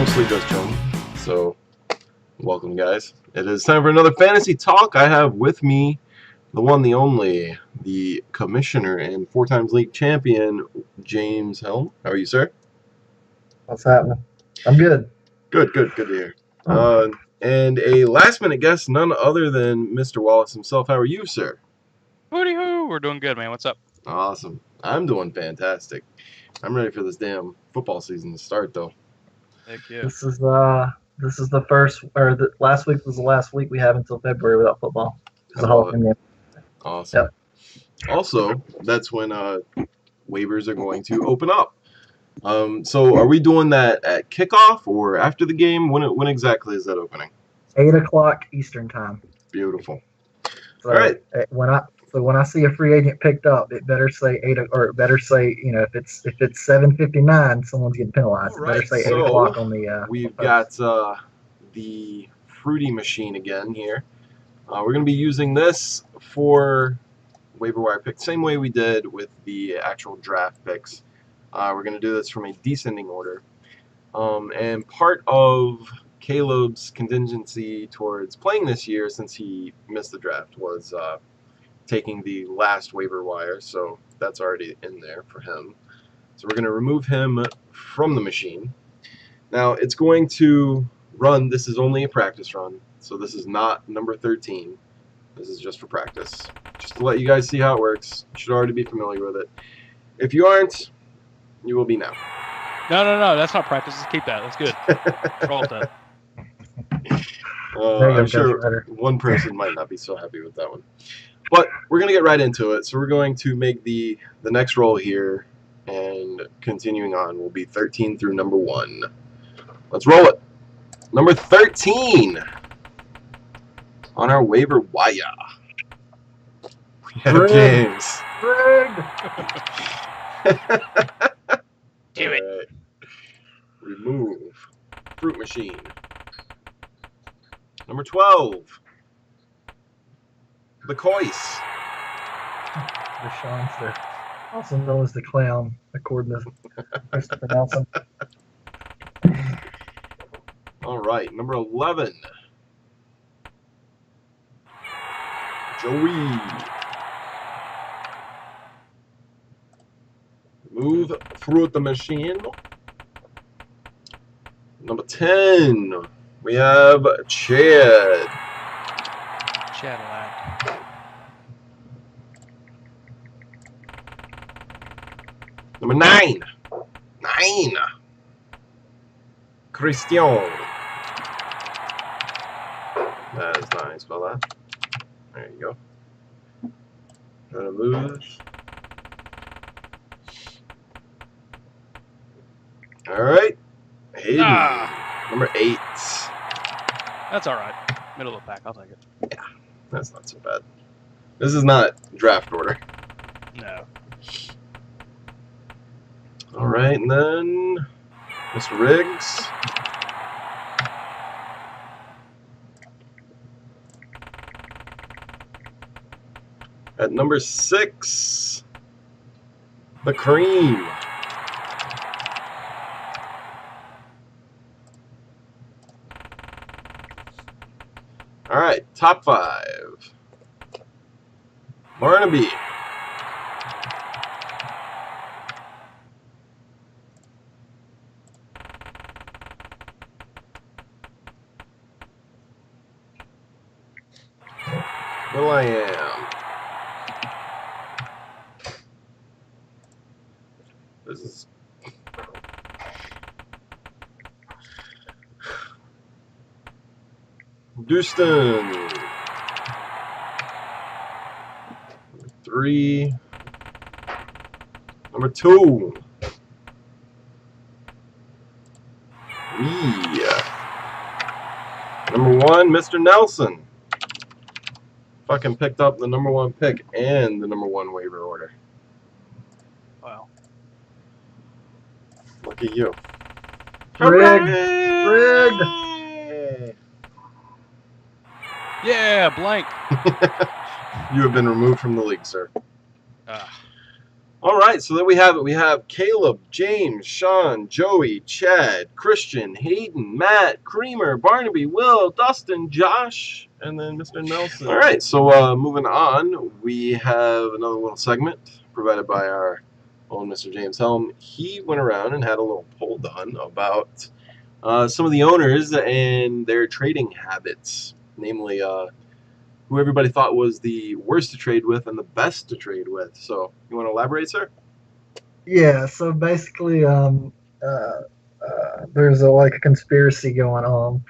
mostly just chilling. So, welcome, guys. It is time for another fantasy talk. I have with me the one, the only, the commissioner and 4-time league champion, James Helm. How are you, sir? What's happening? I'm good. Good to hear. And a last-minute guest, none other than Mr. Wallace himself. How are you, sir? Hooty hoo! We're doing good, man. What's up? Awesome. I'm doing fantastic. I'm ready for this damn football season to start, though. Heck yeah. This is the first, or the last week was the last week we have until February without football. It's I a Hall love of Fame game. Awesome. Yep. Also, that's when waivers are going to open up. So are we doing that at kickoff or after the game? When exactly is that opening? 8 o'clock Eastern time. Beautiful. So All right. When I see a free agent picked up, it better say 8, or it better say, if it's 7:59, someone's getting penalized. All It better right, say 8 so o'clock on the. We've post. got the fruity machine again here. We're going to be using this for waiver wire picks, same way we did with the actual draft picks. We're going to do this from a descending order. And part of Caleb's contingency towards playing this year, since he missed the draft, was taking the last waiver wire, so that's already in there for him. So we're going to remove him from the machine. Now, it's going to run, this is only a practice run, so this is not number 13. This is just for practice. Just to let you guys see how it works. You should already be familiar with it. If you aren't, you will be now. No. That's not practice. Let's keep that. That's good. Roll with that. I'm sure one person might not be so happy with that one. But we're going to get right into it. So we're going to make the next roll here, and continuing on will be 13 through number 1. Let's roll it. Number 13 on our waiver wire. We have James. Do it. Right. Remove fruit machine. Number 12. The Cois. Deshaunster, also known as the Clown, according to Christopher Nelson. All right, number 11. Joey. Move through the machine. Number 10. We have Chad. Cadillac. Number 9. 9. Christian. That is not how you spell that. There you go. Gonna move. All right. Hayden. Number 8. That's all right. Middle of the pack. I'll take it. Yeah, that's not so bad. This is not draft order. No. All right, and then Mr. Riggs. At number 6, the Cream. All right, top 5. Barnaby. Will I am. This is Dustin. Number 3. Number 2. Me. Number 1, Mr. Nelson. Fucking picked up the number 1 pick and the number 1 waiver order. Wow. Look at you. Rigged. Yeah, blank. You have been removed from the league, sir. All right, so there we have it. We have Caleb, James, Sean, Joey, Chad, Christian, Hayden, Matt, Creamer, Barnaby, Will, Dustin, Josh, and then Mr. Nelson. All right, so moving on, we have another little segment provided by our own Mr. James Helm. He went around and had a little poll done about some of the owners and their trading habits, namely who everybody thought was the worst to trade with and the best to trade with. So, you want to elaborate, sir? Yeah, so basically, there's like a conspiracy going on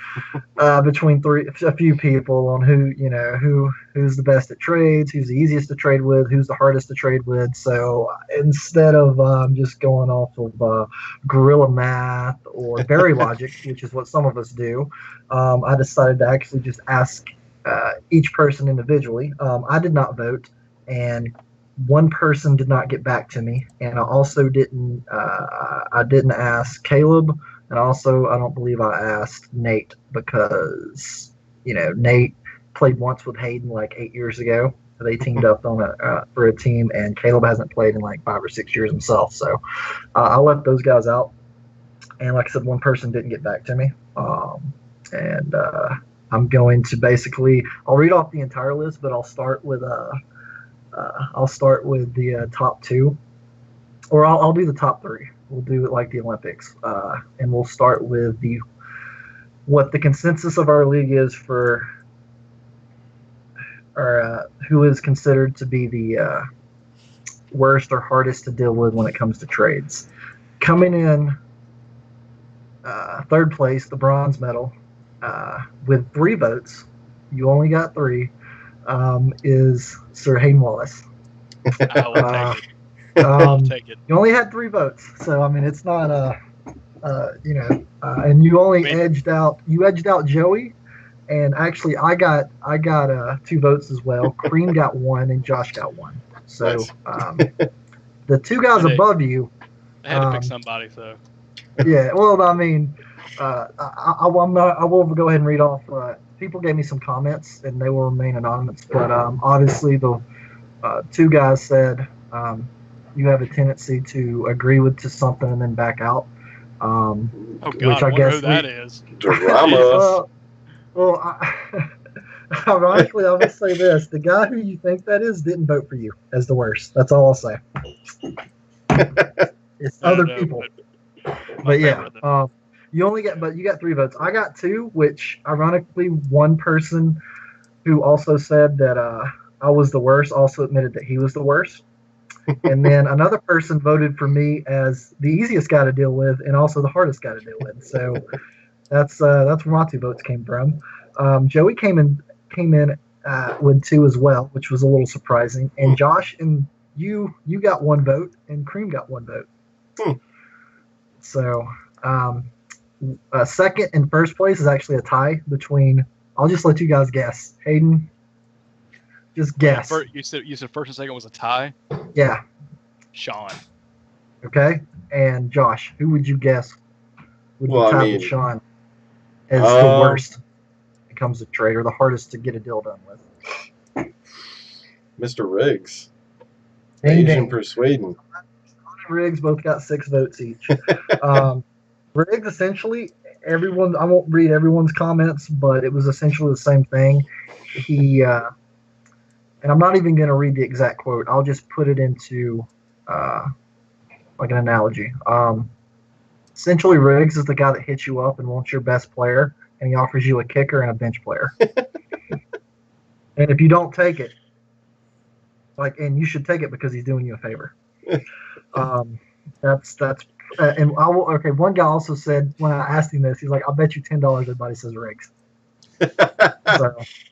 between a few people on who's the best at trades, who's the easiest to trade with, who's the hardest to trade with. So instead of just going off of guerrilla math or berry logic, which is what some of us do, I decided to actually just ask each person individually. I did not vote, and one person did not get back to me, and I also didn't ask Caleb, and also I don't believe I asked Nate, because Nate played once with Hayden like 8 years ago. They teamed up on for a team, and Caleb hasn't played in like 5 or 6 years himself. So I left those guys out, and like I said, one person didn't get back to me, and I'm going to basically, I'll read off the entire list, but I'll start with the top two, or I'll do the top three. We'll do it like the Olympics, and we'll start with what the consensus of our league is for, or who is considered to be the worst or hardest to deal with when it comes to trades. Coming in third place, the bronze medal, with 3 votes. You only got 3. Is Sir Hayden Wallace. I will take it. I'll take it. You only had 3 votes, so I mean it's not and you only edged out Joey, and actually I got 2 votes as well. Cream got 1 and Josh got 1. So Nice. the 2 guys above you. I had to pick somebody, so. Yeah, well, I mean, I will go ahead and read off. People gave me some comments, and they will remain anonymous. But obviously, the 2 guys said you have a tendency to agree with something and then back out. Oh God, which I guess who that is. Drama. Ironically, I will say this: the guy who you think that is didn't vote for you as the worst. That's all I'll say. It's other people. But yeah, you got 3 votes. I got 2, which ironically, one person who also said that I was the worst also admitted that he was the worst. And then another person voted for me as the easiest guy to deal with and also the hardest guy to deal with. So that's where my 2 votes came from. Joey came in with 2 as well, which was a little surprising. And Josh and you got 1 vote, and Cream got 1 vote. So second and first place is actually a tie between. I'll just let you guys guess. Hayden, just guess. You said first and second was a tie? Yeah. Sean. Okay. And Josh, who would you guess would be tied with Sean as the worst when it comes to trade, or the hardest to get a deal done with? Mr. Riggs. Ding, Asian ding. persuading. Riggs both got 6 votes each. Riggs, essentially, I won't read everyone's comments, but it was essentially the same thing. He, and I'm not even going to read the exact quote. I'll just put it into like an analogy. Essentially, Riggs is the guy that hits you up and wants your best player, and he offers you a kicker and a bench player. And if you don't take it, and you should take it because he's doing you a favor. And I will. Okay, one guy also said when I asked him this, he's like, "I'll bet you $10 everybody says Riggs." So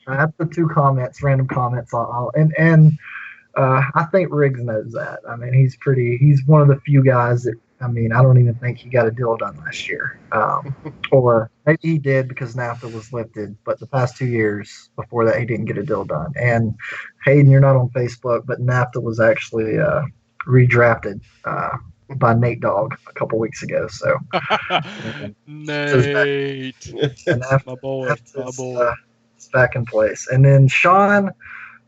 that's the 2 comments, random comments. I think Riggs knows that. I mean, he's one of the few guys that. I mean, I don't even think he got a deal done last year, or maybe he did because NAFTA was lifted. But the past 2 years before that, he didn't get a deal done. And Hayden, you're not on Facebook, but NAFTA was actually redrafted by Nate Dogg a couple weeks ago. So Nate, my boy. It's back in place. And then Sean,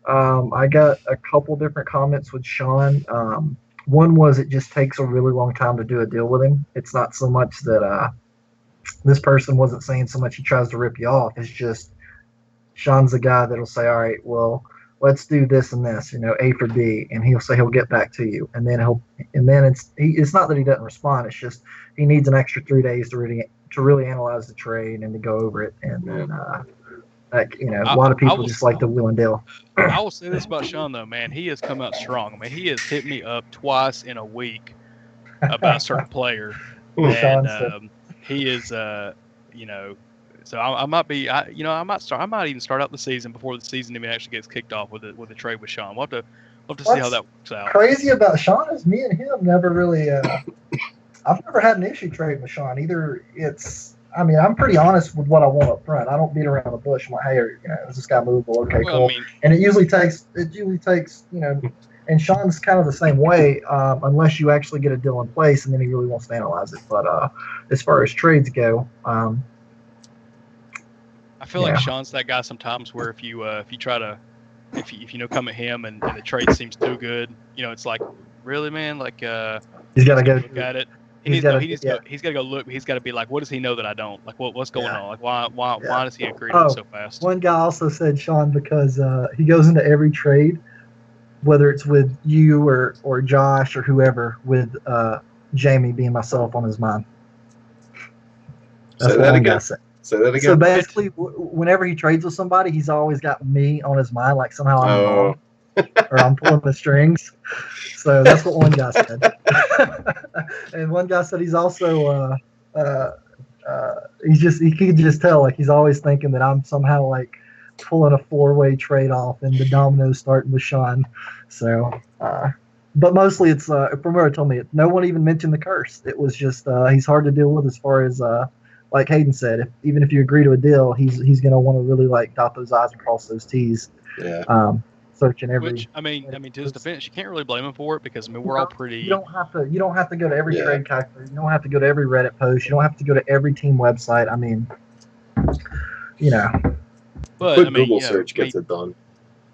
I got a couple different comments with Sean. One was it just takes a really long time to do a deal with him. It's not so much that this person wasn't saying so much he tries to rip you off. It's just Sean's the guy that'll say, all right, well, let's do this and this, A for B, and he'll say he'll get back to you, and then it's not that he doesn't respond. It's just he needs an extra 3 days to really analyze the trade and to go over it, and then a lot of people just like to wheel and deal. I will say this about Sean though, man, he has come out strong. I mean, he has hit me up twice in a week about a certain player, and he is, So I might be, I might even start out the season before the season even actually gets kicked off with a trade with Sean. We'll have to see how that works out. Crazy about Sean is me and him never really. I've never had an issue trading with Sean. Either I'm pretty honest with what I want up front. I don't beat around the bush. I'm like, hey, is this guy movable? Okay, cool. And it usually takes, and Sean's kind of the same way, unless you actually get a deal in place, and then he really wants to analyze it. But as far as trades go, I feel like Sean's that guy sometimes where if you come at him and the trade seems too good, it's like, really, man, like he's got to go look at it. He's got to go look. He's got to be like, what does he know that I don't? Like, what's going on? Like, why does he agree to it so fast? One guy also said Sean because he goes into every trade, whether it's with you or Josh or whoever, with Jamie being myself on his mind. That's what one guy said. Say that again. So basically, whenever he trades with somebody, he's always got me on his mind, like somehow I'm involved or I'm pulling the strings. So that's what one guy said. And one guy said he's also he could just tell, like he's always thinking that I'm somehow like pulling a 4-way trade off and the dominoes starting with Sean. So, but mostly it's from where he told me, no one even mentioned the curse. It was just he's hard to deal with as far as like Hayden said, even if you agree to a deal, he's going to want to really like dot those I's and cross those T's. Yeah. Searching every. Which I mean, to his defense, you can't really blame him for it because we're all pretty. You don't have to go to every trade calculator. You don't have to go to every Reddit post. You don't have to go to every team website. I mean, But quick Google search gets it done.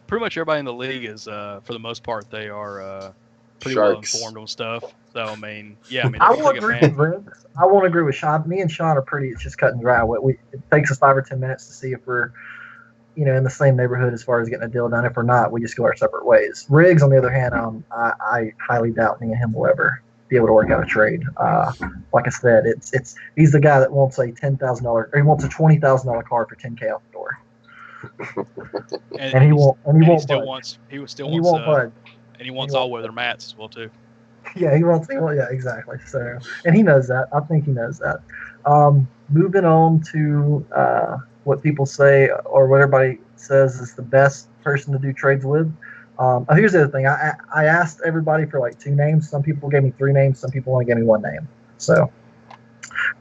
Pretty much everybody in the league is, for the most part, they are pretty well informed on stuff. So I mean, I won't agree with Riggs. I won't agree with Sean. Me and Sean are pretty. It's just cut and dry. It takes us 5 or 10 minutes to see if we're, in the same neighborhood as far as getting a deal done. If we're not, we just go our separate ways. Riggs, on the other hand, I highly doubt me and him will ever be able to work out a trade. Like I said, he's the guy that wants a $10,000 or he wants a $20,000 card for $10K out the door. and he won't. And he still wants. And he wants all weather mats as well too. Yeah, he wants. Yeah, exactly. So, and he knows that. I think he knows that. Moving on to what people say or what everybody says is the best person to do trades with. Here's the other thing. I asked everybody for like 2 names. Some people gave me 3 names. Some people only gave me 1 name. So,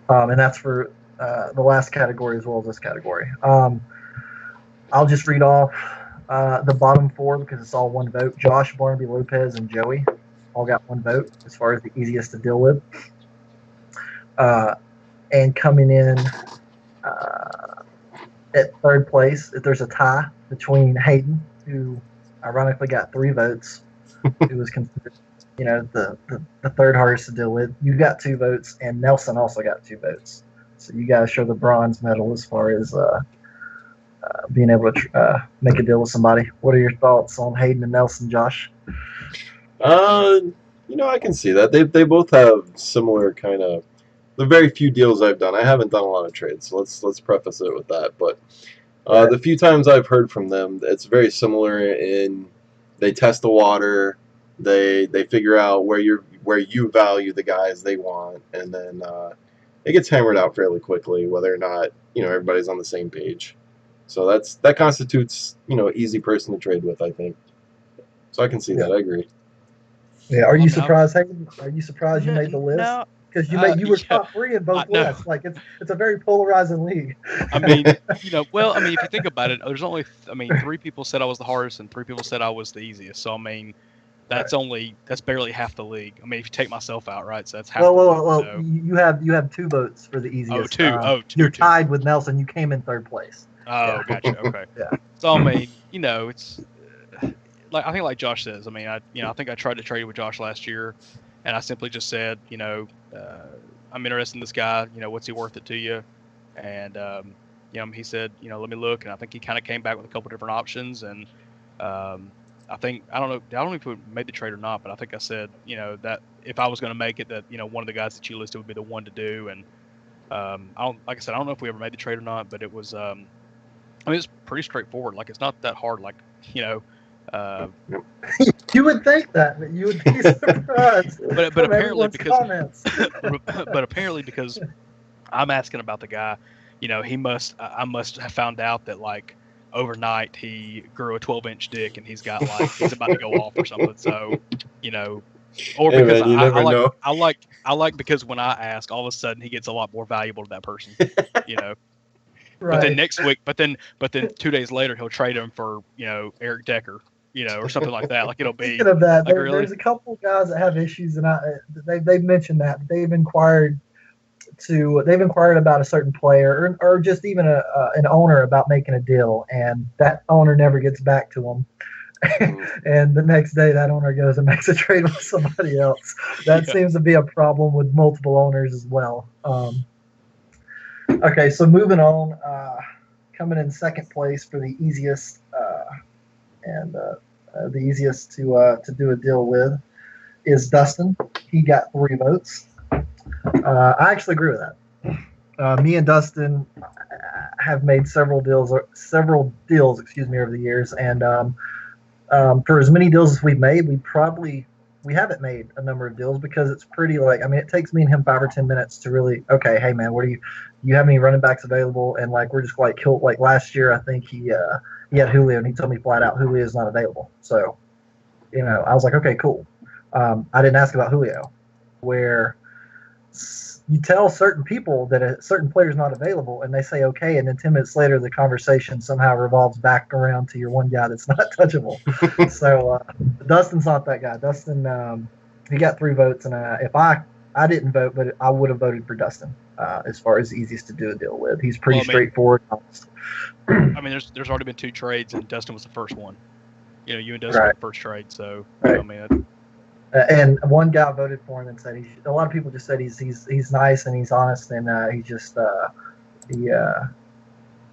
and that's for the last category as well as this category. I'll just read off the bottom 4 because it's all 1 vote. Josh, Barnaby, Lopez, and Joey all got 1 vote as far as the easiest to deal with. And coming in at 3rd place, if there's a tie between Hayden, who ironically got 3 votes, who was considered, the 3rd hardest to deal with. You got 2 votes, and Nelson also got 2 votes. So you guys show the bronze medal as far as being able to make a deal with somebody. What are your thoughts on Hayden and Nelson, Josh? I can see that. They both have similar kind of. The very few deals I've done, I haven't done a lot of trades, so let's preface it with that. But the few times I've heard from them, it's very similar in they test the water, they figure out where you value the guys they want, and then it gets hammered out fairly quickly whether or not everybody's on the same page. So that constitutes easy person to trade with, I think. So I can see that. I agree. Yeah. Are you surprised, Hayden? Are you surprised you made the list? No. Because you were top 3 in both lists. Like it's a very polarizing league. I mean, if you think about it, there's only 3 people said I was the hardest and 3 people said I was the easiest. So I mean, that's barely half the league. I mean, if you take myself out, right? So that's half. Well, you have 2 votes for the easiest. Two. You're tied with Nelson. You came in 3rd place. Oh, gotcha. Okay. Yeah. So I mean, it's I think like Josh says. I mean, I think I tried to trade with Josh last year, and I simply just said, I'm interested in this guy. What's he worth it to you? And he said, let me look, and I think he kind of came back with a couple different options, and I don't know if we made the trade or not, but I think I said, that if I was going to make it, that one of the guys that you listed would be the one to do, and like I said, I don't know if we ever made the trade or not, but it was, it's pretty straightforward. Like, it's not that hard. Like, you would think that, but you would be surprised. but apparently because I'm asking about the guy, I must have found out that like overnight he grew a 12-inch dick and he's got like he's about to go off or something. So, or Hey, because man, I like because when I ask, all of a sudden he gets a lot more valuable to that person. Right. But then next week, but then 2 days later he'll trade him for Eric Decker, or something like that. Like, it'll be. Speaking of that, like, really? There's a couple guys that have issues, and they've mentioned that they've inquired about a certain player or just even an owner about making a deal, and that owner never gets back to them. And the next day, that owner goes and makes a trade with somebody else. That seems to be a problem with multiple owners as well. Okay, so moving on, coming in second place for the easiest the easiest to do a deal with is Dustin. He got 3 votes. I actually agree with that. Me and Dustin have made several deals, over the years, and for as many deals as we've made, we haven't made a number of deals because it's pretty it takes me and him 5 or 10 minutes to really, okay, hey man, what do you have any running backs available? And like, we're just like killed. Like last year, I think he had Julio, and he told me flat out Julio is not available. So, I was like, okay, cool. I didn't ask about Julio, where you tell certain people that a certain player is not available, and they say okay, and then 10 minutes later, the conversation somehow revolves back around to your one guy that's not touchable. So Dustin's not that guy. Dustin, he got 3 votes, and if I didn't vote, but I would have voted for Dustin as far as easiest to do a deal with. He's pretty straightforward. I mean, there's already been 2 trades, and Dustin was the first one. You and Dustin were the first trade, so right. I mean. And one guy voted for him and said a lot of people just said he's nice and he's honest, and he just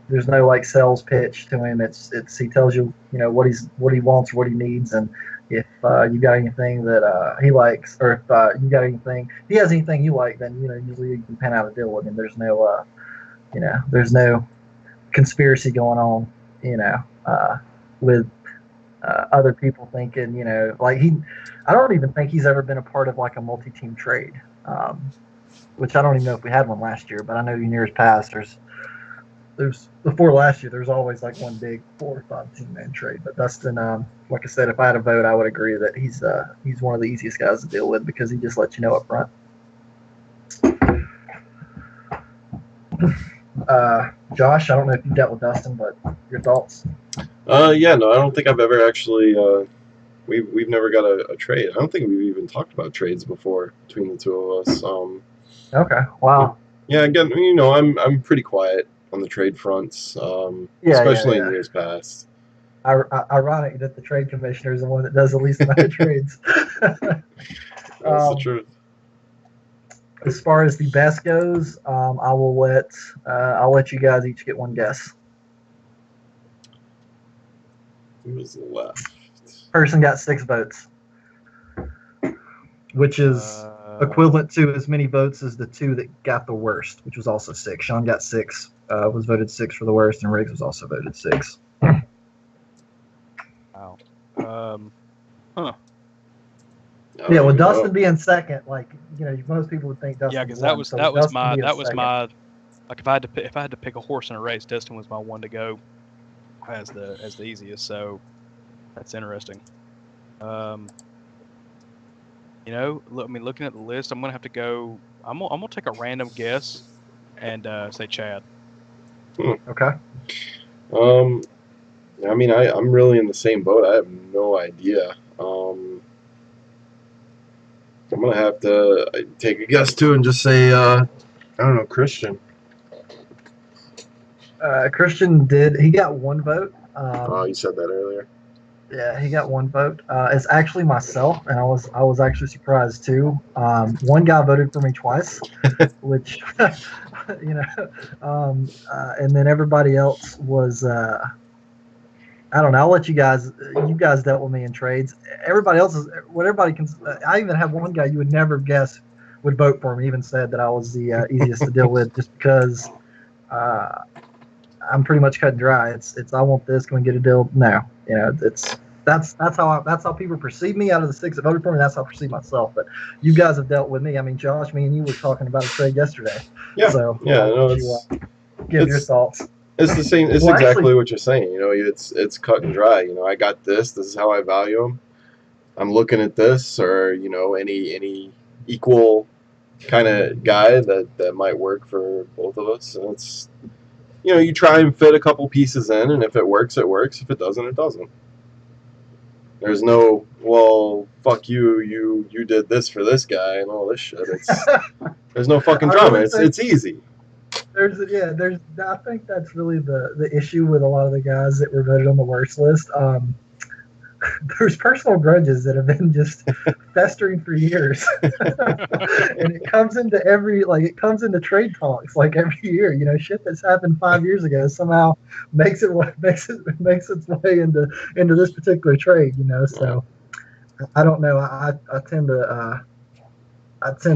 there's no like sales pitch to him. It's he tells you what he wants, what he needs, and if you got anything that he likes, or if you got anything he has anything you like, then usually you can pan out a deal with him. There's no there's no conspiracy going on with other people thinking, I don't even think he's ever been a part of like a multi-team trade, which I don't even know if we had one last year, but I know in years past there's before last year, there's always like one big 4 or 5 team man trade. But Dustin, like I said, if I had a vote, I would agree that he's one of the easiest guys to deal with because he just lets you know up front. Josh, I don't know if you dealt with Dustin, but your thoughts? Yeah, no, I don't think I've ever actually. We've never got a trade. I don't think we've even talked about trades before between the 2 of us. Okay, wow. Yeah, again, I'm pretty quiet on the trade fronts, especially in years past. Ironic that the trade commissioner is the one that does the least amount of trades. That's the truth. As far as the best goes, I'll let you guys each get one guess. Who was left? Person got 6 votes, which is equivalent to as many votes as the 2 that got the worst, which was also 6. Sean got 6, was voted 6 for the worst, and Riggs was also voted 6. Wow. Yeah, with Dustin being second, most people would think Dustin. Yeah, because that was my like if I had to pick a horse in a race, Dustin was my one to go as the easiest. So that's interesting. Looking at the list, I'm gonna have to go. I'm gonna take a random guess and say Chad. Okay. I mean, I'm really in the same boat. I have no idea. I'm gonna have to take a guess too and just say I don't know, Christian. Christian he got 1 vote. Oh, you said that earlier. Yeah, he got one vote. It's actually myself, and I was actually surprised too. One guy voted for me twice, which you know, and then everybody else was. I don't know. I'll let you guys. You guys dealt with me in trades. Everybody else is what everybody can. I even have one guy you would never guess would vote for me. Even said that I was the easiest to deal with, just because I'm pretty much cut and dry. It's I want this. Can we get a deal? No. You know, that's how people perceive me out of the six that voted for me. That's how I perceive myself. But you guys have dealt with me. I mean, Josh, me and you were talking about a trade yesterday. Yeah, So yeah, I'll no, let you give your thoughts. It's the same. It's Well, exactly actually, what you're saying. You know, it's cut and dry. You know, I got this. This is how I value them. I'm looking at this, or you know, any equal kind of guy that might work for both of us. And it's, you know, you try and fit a couple pieces in, and if it works, it works. If it doesn't, it doesn't. There's no, well, fuck you. You did this for this guy and all this shit. There's no fucking drama. It's easy. I think that's really the issue with a lot of the guys that were voted on the worst list. There's personal grudges that have been just festering for years, and it comes into trade talks like every year. You know, shit that's happened 5 years ago somehow makes its way into this particular trade. You know, so I don't know. I tend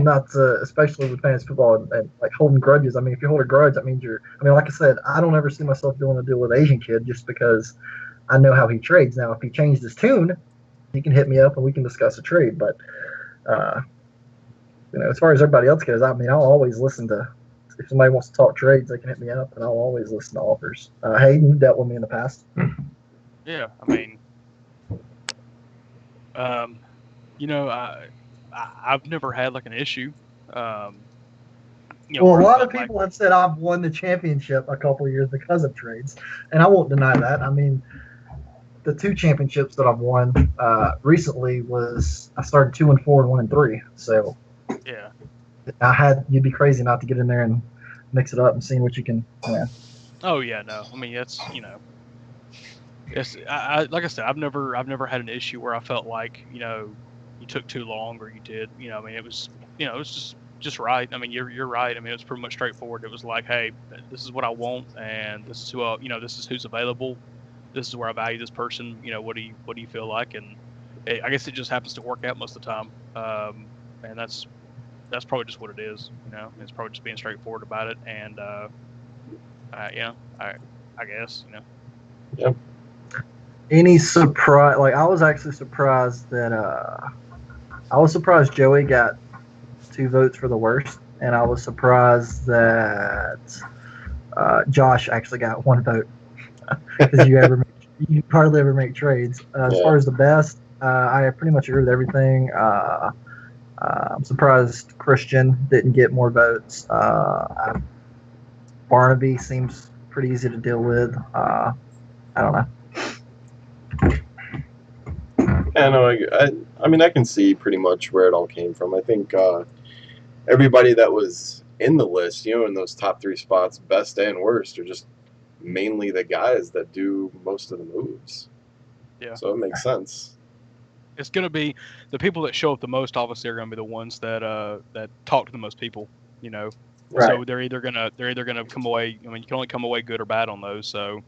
not to, especially with fantasy football and like holding grudges. I mean, if you hold a grudge, that means like I said, I don't ever see myself doing a deal with Asian kid just because I know how he trades. Now, if he changed his tune, he can hit me up and we can discuss a trade. But, as far as everybody else goes, I mean, I'll always listen to, if somebody wants to talk trades, they can hit me up and I'll always listen to offers. Hayden, you dealt with me in the past. Yeah, I mean, I've never had like an issue. A lot of people have said I've won the championship a couple of years because of trades, and I won't deny that. I mean, the 2 championships that I've won recently was I started 2-4 and 1-3. So yeah, you'd be crazy not to get in there and mix it up and see what you can. Yeah. Oh yeah, no. I mean, that's it's like I said, I've never had an issue where I felt like you took too long or you did. I mean, it was just right. I mean, you're right. I mean, it was pretty much straightforward. It was like, hey, this is what I want, and this is this is who's available. This is where I value this person. What do you feel like? And I guess it just happens to work out most of the time. And that's probably just what it is. It's probably just being straightforward about it. And I guess. Yep. Any surprise? Like, I was actually surprised that Joey got 2 votes for the worst, and I was surprised that Josh actually got 1 vote because you hardly ever make trades. As far as the best, I pretty much agree with everything. I'm surprised Christian didn't get more votes. Barnaby seems pretty easy to deal with. I don't know. Yeah, no, I mean, I can see pretty much where it all came from. I think everybody that was in the list, in those top 3 spots, best and worst, are just mainly the guys that do most of the moves. Yeah. So it makes sense. It's going to be the people that show up the most. Obviously, are going to be the ones that talk to the most people. Right. So they're either gonna come away. I mean, you can only come away good or bad on those. So.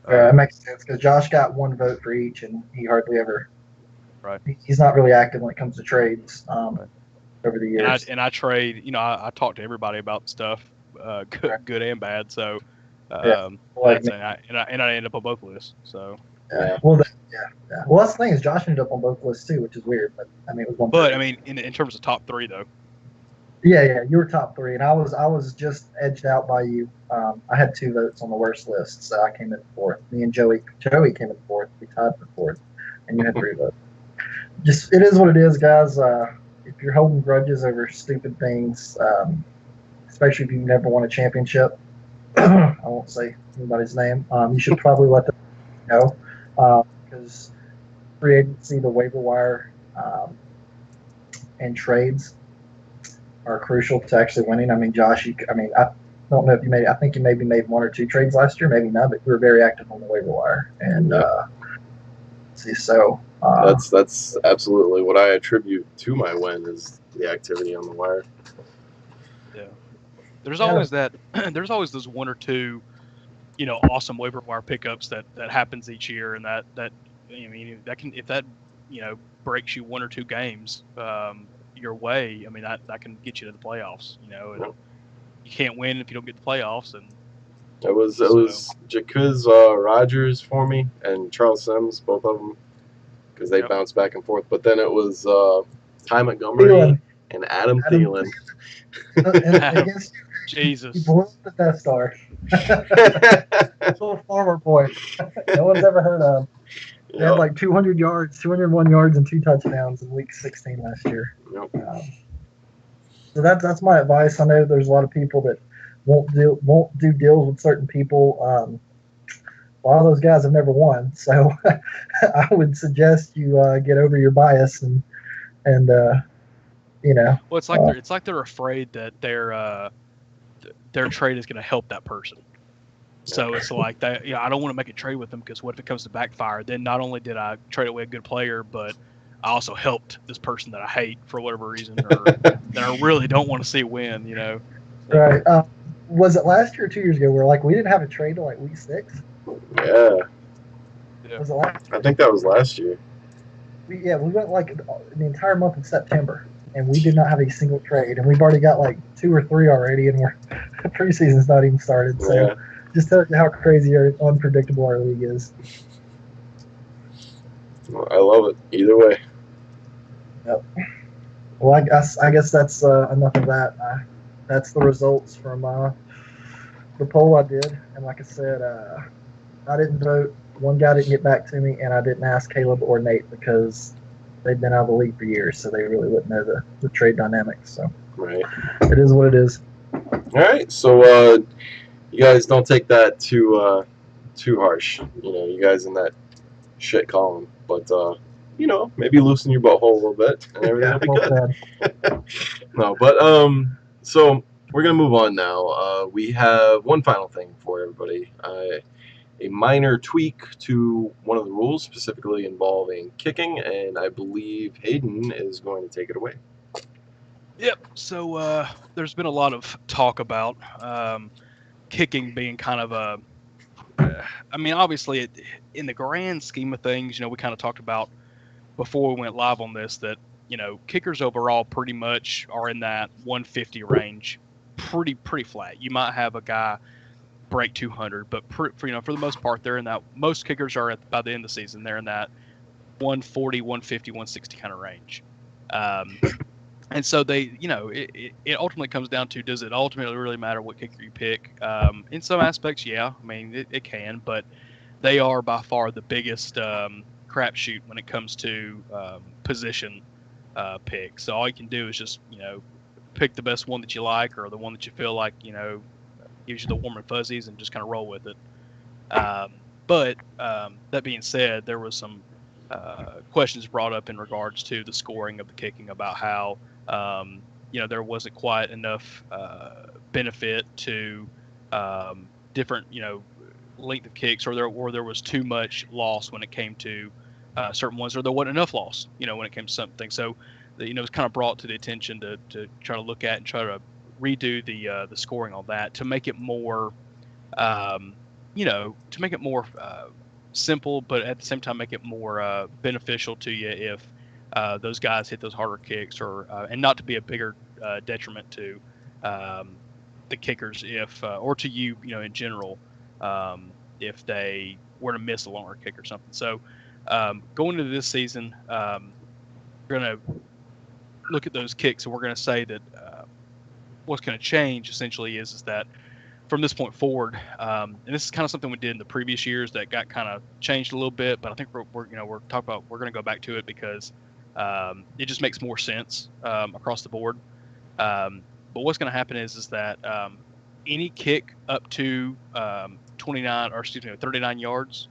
That makes sense because Josh got 1 vote for each, and he hardly ever. Right. He's not really active when it comes to trades over the years. And I trade. I talk to everybody about stuff, good and bad. So, and I end up on both lists. So. Yeah. Well, Well, that's the thing is Josh ended up on both lists too, which is weird. But I mean, it was one. But I mean, in terms of top 3 though. Yeah, you were top 3, and I was just edged out by you. I had 2 votes on the worst list, so I came in 4th. Me and Joey came in 4th. We tied for 4th, and you had 3 votes. Just it is what it is, guys. If you're holding grudges over stupid things, especially if you've never won a championship, I won't say anybody's name. You should probably let them know because free agency, the waiver wire, and trades are crucial to actually winning. I mean, Josh, I don't know if I think you maybe made 1 or 2 trades last year, maybe not, but you were very active on the waiver wire. And efficiency. So that's absolutely what I attribute to my win is the activity on the wire. Yeah. There's always that. There's always those one or two, awesome waiver wire pickups that happens each year, and that I mean that can if that breaks you one or two games your way. I mean that can get you to the playoffs. And you can't win if you don't get the playoffs. And it was Jacuz Rogers for me and Charles Sims, both of them, because they bounced back and forth. But then it was Ty Montgomery and Adam Thielen. Against Jesus. You blew up the Death Star. Little farmer boy. No one's ever heard of. He had like 200 yards, 201 yards, and 2 touchdowns in Week 16 last year. Yep. So that's my advice. I know there's a lot of people that won't do deals with certain people. A lot of those guys have never won, so I would suggest you get over your bias and Well, it's like they're afraid that their trade is going to help that person. So it's like that. I don't want to make a trade with them because what if it comes to backfire? Then not only did I trade away a good player, but I also helped this person that I hate for whatever reason, or that I really don't want to see win. Right. Was it last year or 2 years ago where we didn't have a trade till Week 6? Yeah. Was it last year? I think that was last year. We went the entire month of September, and we did not have a single trade, and we've already got 2 or 3 already, and preseason's not even started. So just tells you how crazy or unpredictable our league is. Well, I love it either way. Yep. Well, I guess that's enough of that. That's the results from the poll I did, and like I said, I didn't vote. One guy didn't get back to me, and I didn't ask Caleb or Nate because they've been out of the league for years, so they really wouldn't know the trade dynamics. So it is what it is. All right, so you guys don't take that too harsh. You guys in that shit column, but maybe loosen your butthole a little bit, and everything will be good. No, but so we're gonna move on now. We have one final thing for everybody. A minor tweak to one of the rules, specifically involving kicking, and I believe Hayden is going to take it away. Yep. So there's been a lot of talk about kicking being kind of obviously in the grand scheme of things, we kind of talked about before we went live on this that, kickers overall pretty much are in that 150 range, pretty flat. You might have a guy break 200, but for the most part, they're in that. Most kickers are by the end of the season, they're in that 140, 150, 160 kind of range. And so they, it ultimately comes down to, does it ultimately really matter what kicker you pick? In some aspects, yeah, I mean, it can, but they are by far the biggest crapshoot when it comes to position pick. So all you can do is just, pick the best one that you like, or the one that you feel like, gives you the warm and fuzzies, and just kind of roll with it. But that being said, there was some questions brought up in regards to the scoring of the kicking, about how there wasn't quite enough benefit to different length of kicks, or there was too much loss when it came to certain ones, or there wasn't enough loss when it came to something. So it was kind of brought to the attention to try to look at and try to redo the scoring on that to make it more simple, but at the same time make it more beneficial to you if those guys hit those harder kicks, or and not to be a bigger detriment to the kickers or to you in general if they were to miss a longer kick or something. So going into this season, we're going to look at those kicks, and we're going to say that what's going to change essentially is that from this point forward, and this is kind of something we did in the previous years that got kind of changed a little bit, but I think we're going to go back to it because it just makes more sense across the board. But what's going to happen is that any kick up to 39 yards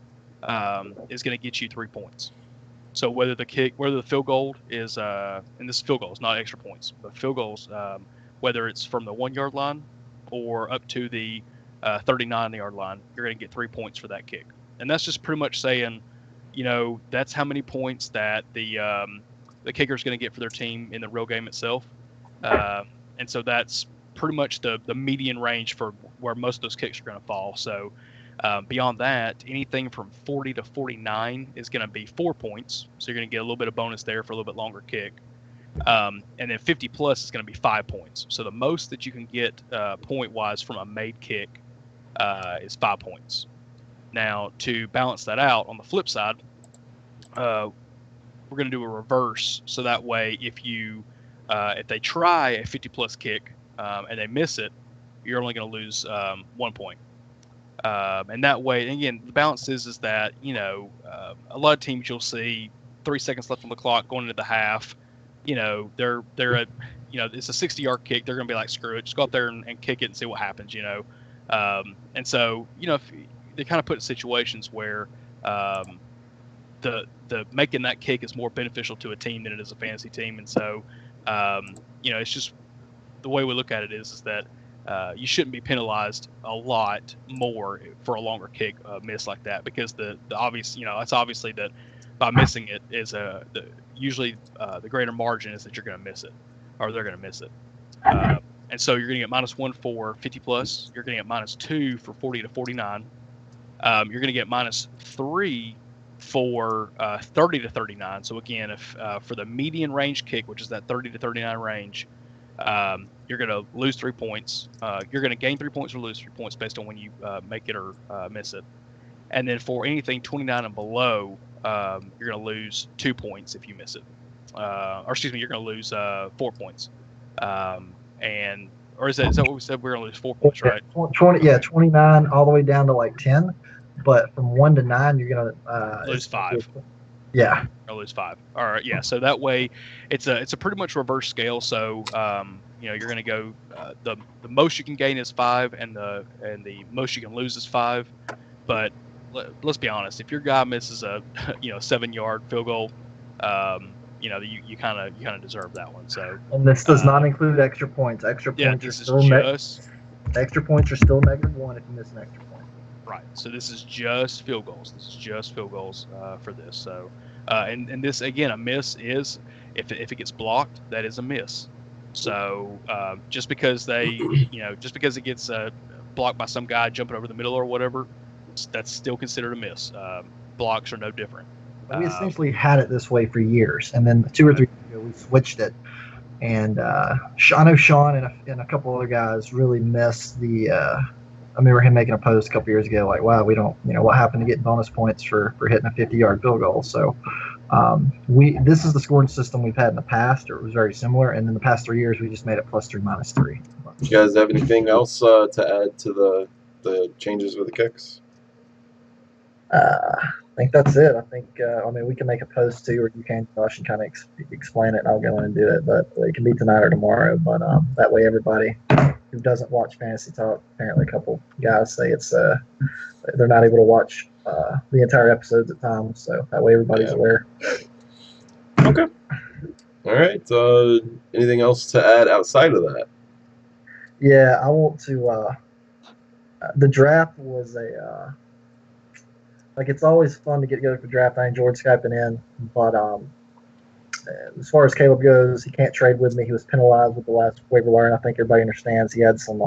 is going to get you 3 points. So whether the field goal is, and this field goal is not extra points, but field goals, whether it's from the 1 yard line or up to the 39 yard line, you're going to get 3 points for that kick. And that's just pretty much saying, that's how many points that the kicker is going to get for their team in the real game itself. And so that's pretty much the median range for where most of those kicks are going to fall. So beyond that, anything from 40 to 49 is going to be 4 points. So you're going to get a little bit of bonus there for a little bit longer kick. And then 50 plus is going to be 5 points. So the most that you can get point-wise from a made kick is 5 points. Now, to balance that out, on the flip side, we're going to do a reverse. So that way, if they try a 50-plus kick and they miss it, you're only going to lose 1 point. And that way, and again, the balance is that, a lot of teams you'll see 3 seconds left on the clock going into the half. They're at, it's a 60-yard kick. They're going to be like, screw it, just go out there and kick it and see what happens, And so, if they kind of put in situations where the making that kick is more beneficial to a team than it is a fantasy team. And so, it's just the way we look at it is that you shouldn't be penalized a lot more for a longer kick miss like that, because the obvious, it's obviously that by missing it is usually the greater margin is that you're going to miss it, or they're going to miss it. And so you're going to get -1 for 50 plus. You're going to get -2 for 40 to 49. You're going to get -3 for 30 to 39. So again, if for the median range kick, which is that 30 to 39 range, you're going to lose 3 points. You're going to gain 3 points or lose 3 points based on when you make it or miss it. And then for anything 29 and below, you're going to lose 2 points if you miss it. You're going to lose 4 points. Or is that what we said? We're going to lose 4 points, right? 29 all the way down to like 10. But from 1 to 9, you're going to lose 5. Yeah. Or lose 5. All right. Yeah. So that way, it's a pretty much reverse scale. So you're going to go the most you can gain is 5, and the most you can lose is 5. But let's be honest. If your guy misses a 7-yard field goal, you kind of deserve that one. So. And this does not include extra points. Extra points are still extra points are still -1 if you miss an extra point. Right. So this is just field goals. For this. So, and this again, a miss is if it gets blocked, that is a miss. So just because it gets blocked by some guy jumping over the middle or whatever, that's still considered a miss. Blocks are no different. We essentially had it this way for years, and then 2 or 3 years ago we switched it. And I know Sean and a couple other guys really missed the. I remember him making a post a couple years ago, like, "Wow, we don't, what happened to getting bonus points for hitting a 50-yard field goal?" So, this is the scoring system we've had in the past, or it was very similar. And in the past 3 years, we just made it +3, -3. You guys have anything else to add to the changes with the kicks? I think that's it. I think, we can make a post too, or you can, Josh, and kind of explain it, and I'll go in and do it. But it can be tonight or tomorrow. But that way, everybody who doesn't watch Fantasy Talk, apparently a couple guys say it's they're not able to watch the entire episodes at times. So that way, everybody's aware. Okay. All right. Anything else to add outside of that? Yeah, I want to. The draft was it's always fun to get together for draft. I enjoyed Skyping in, but as far as Caleb goes, he can't trade with me. He was penalized with the last waiver wire, and I think everybody understands he had some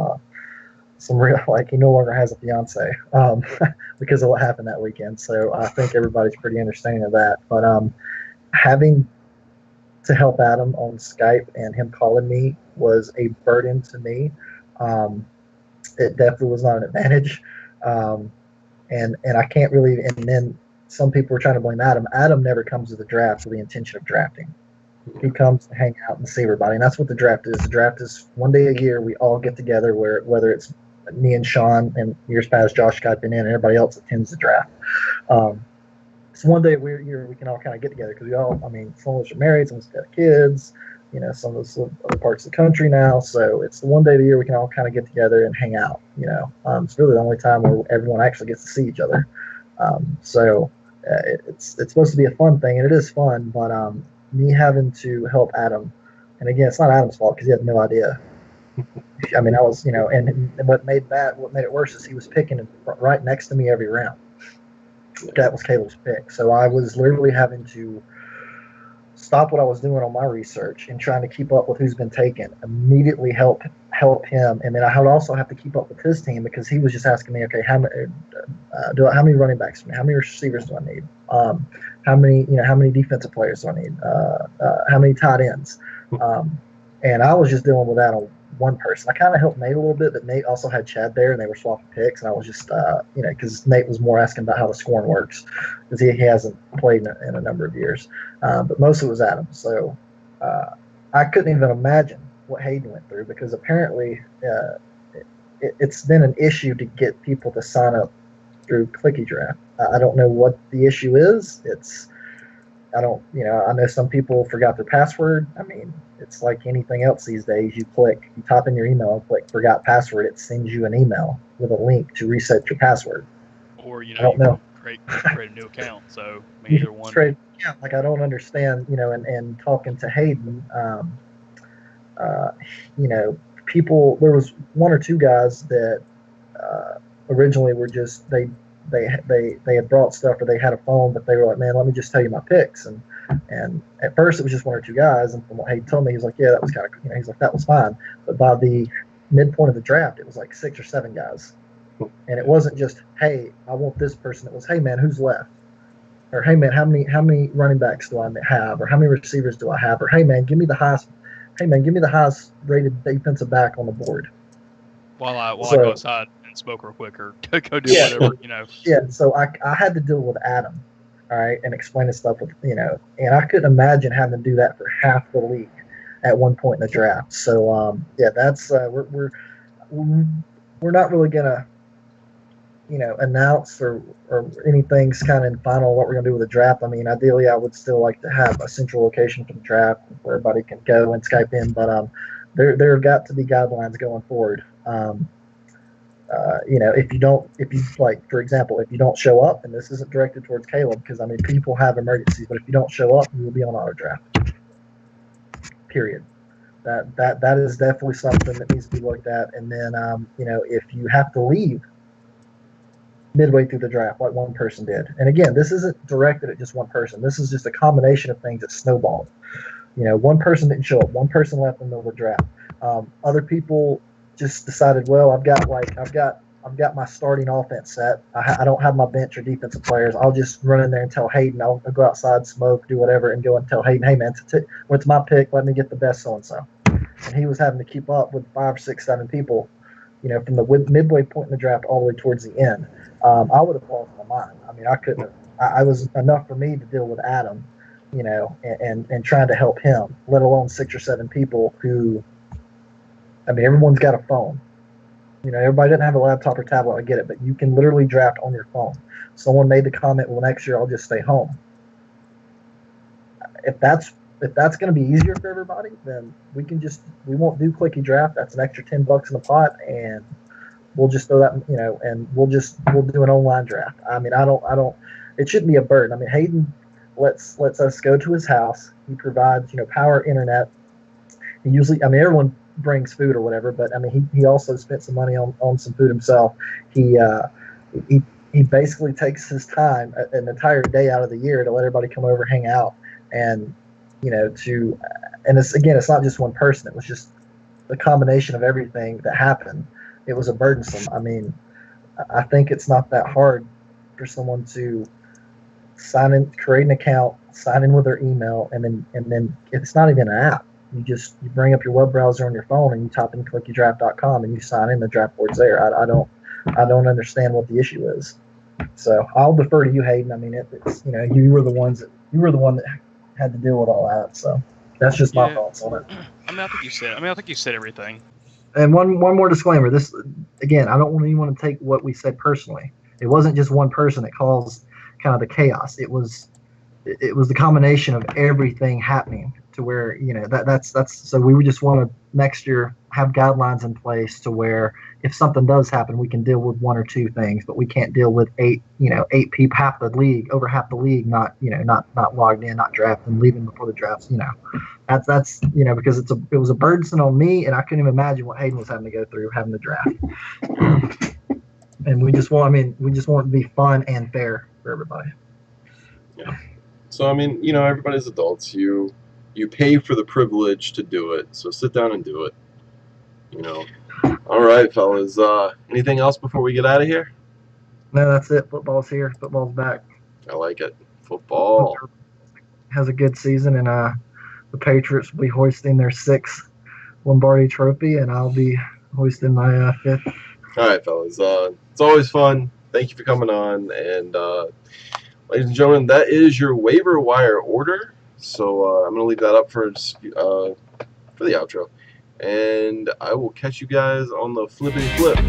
real, he no longer has a fiance because of what happened that weekend. So I think everybody's pretty understanding of that. But having to help Adam on Skype and him calling me was a burden to me. It definitely was not an advantage. And I can't really, and then some people were trying to blame Adam. Adam never comes to the draft with the intention of drafting. He comes to hang out and see everybody, and that's what the draft is. The draft is one day a year we all get together, whether it's me and Sean, and years past Josh Skyping in, and everybody else attends the draft. It's one day a year we can all kind of get together, because we all, some of us are married, some of us got kids, some of us live in other parts of the country now. So it's the one day of the year we can all kind of get together and hang out. It's really the only time where everyone actually gets to see each other. It's supposed to be a fun thing, and it is fun. But me having to help Adam, and again, it's not Adam's fault because he had no idea. I was, and what made it worse is he was picking right next to me every round. that was Caleb's pick. So I was literally having to stop what I was doing on my research and trying to keep up with who's been taken, immediately help him, and then I would also have to keep up with his team because he was just asking me, okay, how many running backs do I need? How many receivers do I need? How many defensive players do I need? How many tight ends? And I was just dealing with that on one person. I kind of helped Nate a little bit, but Nate also had Chad there, and they were swapping picks, and I was just, because Nate was more asking about how the scoring works, because he hasn't played in a number of years. But most of it was Adam. So I couldn't even imagine what Hayden went through, because apparently it's been an issue to get people to sign up through Clicky Draft. I don't know what the issue is. I know some people forgot their password. I mean, it's like anything else these days. You type in your email and click forgot password. It sends you an email with a link to reset your password. Or, I don't know. Create a new account. So either one. Like, I don't understand, and talking to Hayden, people, there was one or two guys that originally were just, they had brought stuff, or they had a phone, but they were like, man, let me just tell you my picks. And at first it was just one or two guys. And from what Hayden told me, he was like, yeah, that was kind of, he's like, that was fine. But by the midpoint of the draft, it was like 6 or 7 guys. And it wasn't just, hey, I want this person. It was, hey, man, who's left? Or, hey, man, how many running backs do I have? Or how many receivers do I have? Or, hey, man, give me the highest rated defensive back on the board. While I go outside and smoke real quick, or go do whatever, Yeah, so I had to deal with Adam, all right, and explain his stuff with, and I couldn't imagine having to do that for half the league at one point in the draft. So, that's, we're not really going to, announce or anything's kind of in final what we're going to do with the draft. I mean, ideally, I would still like to have a central location for the draft where everybody can go and Skype in, but there have got to be guidelines going forward. For example, if you don't show up, and this isn't directed towards Caleb, because, I mean, people have emergencies, but if you don't show up, you will be on auto draft. Period. That is definitely something that needs to be looked at. And then, if you have to leave midway through the draft, like one person did. And again, this isn't directed at just one person. This is just a combination of things that snowballed. One person didn't show up. One person left in the middle of the draft. Other people just decided, well, I've got my starting offense set. I don't have my bench or defensive players. I'll just run in there and tell Hayden. I'll go outside, smoke, do whatever, and go and tell Hayden, hey, man, what's my pick? Let me get the best so-and-so. And he was having to keep up with 5, 6, 7 people, from the midway point in the draft all the way towards the end. I would have lost my mind. I mean, I couldn't have. I was enough for me to deal with Adam, and trying to help him, let alone 6 or 7 people who, I mean, everyone's got a phone. Everybody didn't have a laptop or tablet. I get it, but you can literally draft on your phone. Someone made the comment, well, next year I'll just stay home. If that's going to be easier for everybody, then we won't do Clicky Draft. That's an extra $10 in the pot, and we'll just throw that, and we'll do an online draft. I mean, it shouldn't be a burden. I mean, Hayden lets us go to his house. He provides, power, internet. He usually, I mean, everyone brings food or whatever, but I mean, he also spent some money on some food himself. He basically takes his time, an entire day out of the year, to let everybody come over, hang out, and it's not just one person. It was just the combination of everything that happened. It was a burdensome. I mean, I think it's not that hard for someone to sign in, create an account, sign in with their email, and then it's not even an app. You bring up your web browser on your phone and you type in clickydraft.com and you sign in. The draft board's there. I don't understand what the issue is. So I'll defer to you, Hayden. I mean, it's you were the one that had to deal with all that. So that's just my thoughts on it. I think you said everything. And one more disclaimer. This, again, I don't want anyone to take what we said personally. It wasn't just one person that caused kind of the chaos. It was the combination of everything happening to where, that's so we would just want to next year have guidelines in place to where if something does happen, we can deal with 1 or 2 things, but we can't deal with 8 people, over half the league, not logged in, not drafting, leaving before the drafts, that's because it was a burden on me, and I couldn't even imagine what Hayden was having to go through having the draft. and we just want it to be fun and fair for everybody. Yeah. So I mean, you know, everybody's adults. You pay for the privilege to do it. So sit down and do it. You know. All right, fellas. Anything else before we get out of here? No, that's it. Football's here. Football's back. I like it. Football. Has a good season, and the Patriots will be hoisting their 6th Lombardi Trophy, and I'll be hoisting my 5th. All right, fellas. It's always fun. Thank you for coming on. And ladies and gentlemen, that is your waiver wire order. So I'm going to leave that up for the outro. And I will catch you guys on the flippity flip.